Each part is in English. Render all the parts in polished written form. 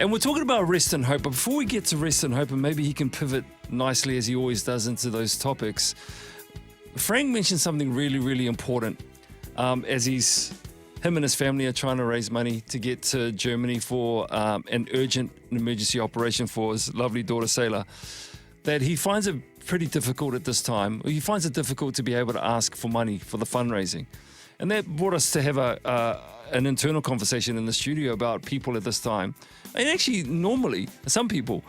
And we're talking about rest and hope, but before we get to rest and hope, and maybe he can pivot nicely as he always does into those topics, Frank mentioned something really, really important as him and his family are trying to raise money to get to Germany for an urgent emergency operation for his lovely daughter, Selah, that he finds it pretty difficult at this time. He finds it difficult to be able to ask for money for the fundraising. And that brought us to have an internal conversation in the studio about people at this time. And actually, normally, some people,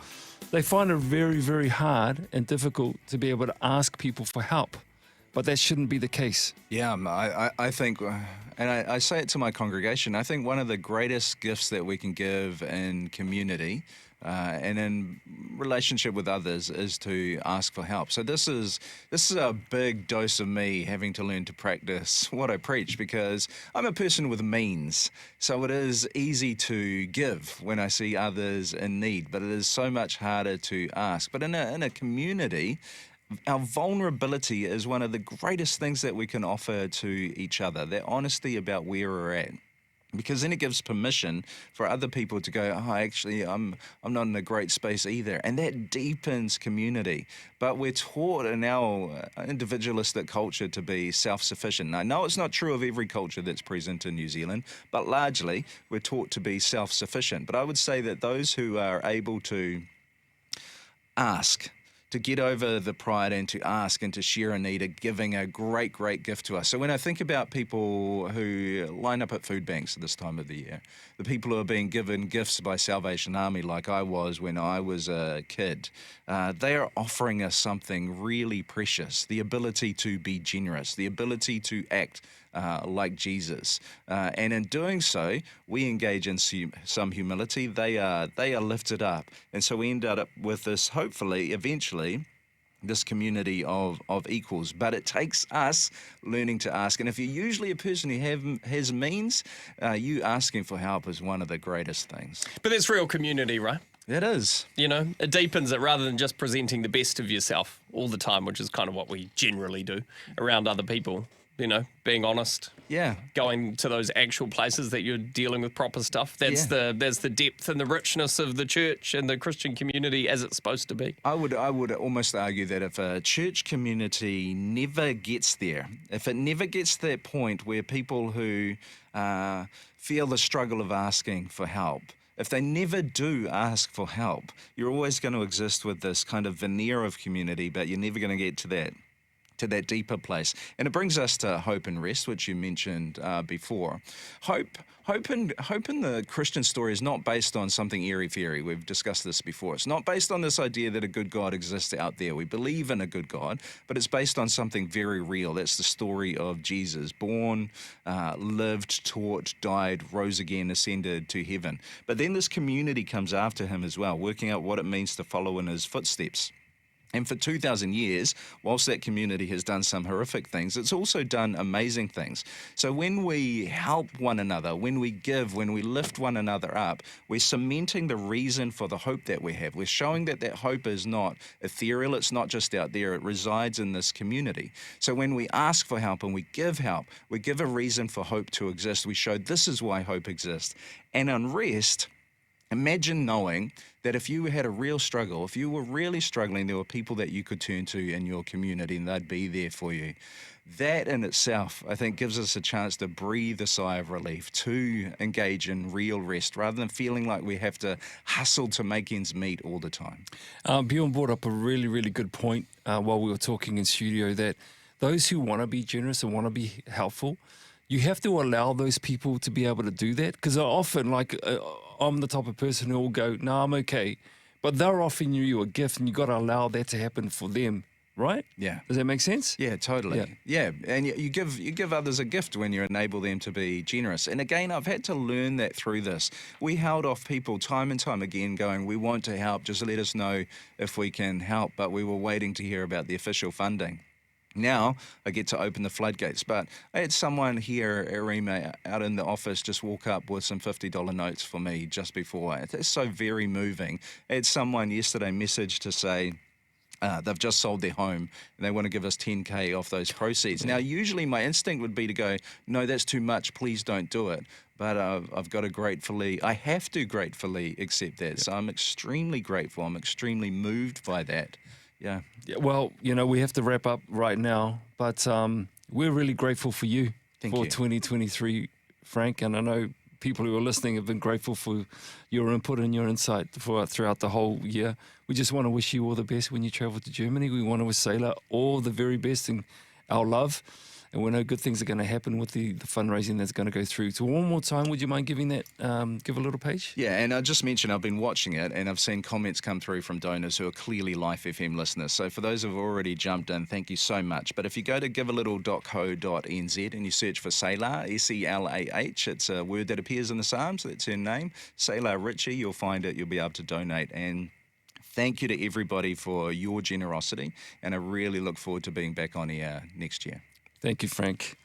they find it very, very hard and difficult to be able to ask people for help. But that shouldn't be the case. Yeah, I think, and I say it to my congregation, I think one of the greatest gifts that we can give in community and in relationship with others is to ask for help. So this is a big dose of me having to learn to practice what I preach, because I'm a person with means. So it is easy to give when I see others in need, but it is so much harder to ask. But in a community, our vulnerability is one of the greatest things that we can offer to each other, that honesty about where we're at. Because then it gives permission for other people to go, oh, actually, I'm not in a great space either. And that deepens community. But we're taught in our individualistic culture to be self-sufficient. Now, I know it's not true of every culture that's present in New Zealand, but largely we're taught to be self-sufficient. But I would say that those who are able to ask, to get over the pride and to ask and to share a need, are giving a great, great gift to us. So when I think about people who line up at food banks at this time of the year, the people who are being given gifts by Salvation Army like I was when I was a kid, they are offering us something really precious, the ability to be generous, the ability to act like Jesus. And in doing so, we engage in some humility. They are lifted up. And so we end up with this, hopefully, eventually, this community of equals. But it takes us learning to ask. And if you're usually a person who has means, you asking for help is one of the greatest things. But that's real community, right? It is. You know, it deepens it rather than just presenting the best of yourself all the time, which is kind of what we generally do around other people. You know, being honest. Yeah. Going to those actual places that you're dealing with proper stuff. That's the depth and the richness of the church and the Christian community as it's supposed to be. I would almost argue that if a church community never gets there, if it never gets to that point where people who feel the struggle of asking for help, if they never do ask for help, you're always going to exist with this kind of veneer of community, but you're never going to get to that deeper place. And it brings us to hope and rest, which you mentioned before. Hope in the Christian story is not based on something airy-fairy. We've discussed this before. It's not based on this idea that a good God exists out there. We believe in a good God, but it's based on something very real. That's the story of Jesus, born, lived, taught, died, rose again, ascended to heaven. But then this community comes after him as well, working out what it means to follow in his footsteps. And for 2,000 years, whilst that community has done some horrific things, it's also done amazing things. So when we help one another, when we give, when we lift one another up, we're cementing the reason for the hope that we have. We're showing that hope is not ethereal, it's not just out there, it resides in this community. So when we ask for help and we give a reason for hope to exist. We show this is why hope exists. And unrest, imagine knowing that if you had a real struggle, if you were really struggling, there were people that you could turn to in your community and they'd be there for you. That in itself, I think, gives us a chance to breathe a sigh of relief, to engage in real rest, rather than feeling like we have to hustle to make ends meet all the time. Bjorn brought up a really, really good point while we were talking in studio, that those who want to be generous and want to be helpful, you have to allow those people to be able to do that, because often, I'm the type of person who will go, no, I'm okay. But they're offering you a gift and you've got to allow that to happen for them, right? Yeah. Does that make sense? Yeah, totally. Yeah. And you give others a gift when you enable them to be generous. And again, I've had to learn that through this. We held off people time and time again going, we want to help, just let us know if we can help. But we were waiting to hear about the official funding. Now I get to open the floodgates, but I had someone here at Rima out in the office just walk up with some $50 notes for me just before. It's so very moving. I had someone yesterday message to say, They've just sold their home and they want to give us 10K off those proceeds. Now, usually my instinct would be to go, no, that's too much, please don't do it. But I've got to I have to gratefully accept that. So I'm extremely grateful. I'm extremely moved by that. Yeah. Yeah, well, we have to wrap up right now, but we're really grateful for you Thank for you. 2023, Frank. And I know people who are listening have been grateful for your input and your insight throughout the whole year. We just want to wish you all the best when you travel to Germany. We want to wish Selah all the very best and our love. And we know good things are going to happen with the fundraising that's going to go through. So one more time, would you mind giving that, give a little page? Yeah, and I just mentioned I've been watching it and I've seen comments come through from donors who are clearly Life FM listeners. So for those who've already jumped in, thank you so much. But if you go to givealittle.co.nz and you search for Selah, S-E-L-A-H, it's a word that appears in the Psalms, that's her name, Selah Ritchie, you'll find it, you'll be able to donate. And thank you to everybody for your generosity, and I really look forward to being back on air next year. Thank you, Frank.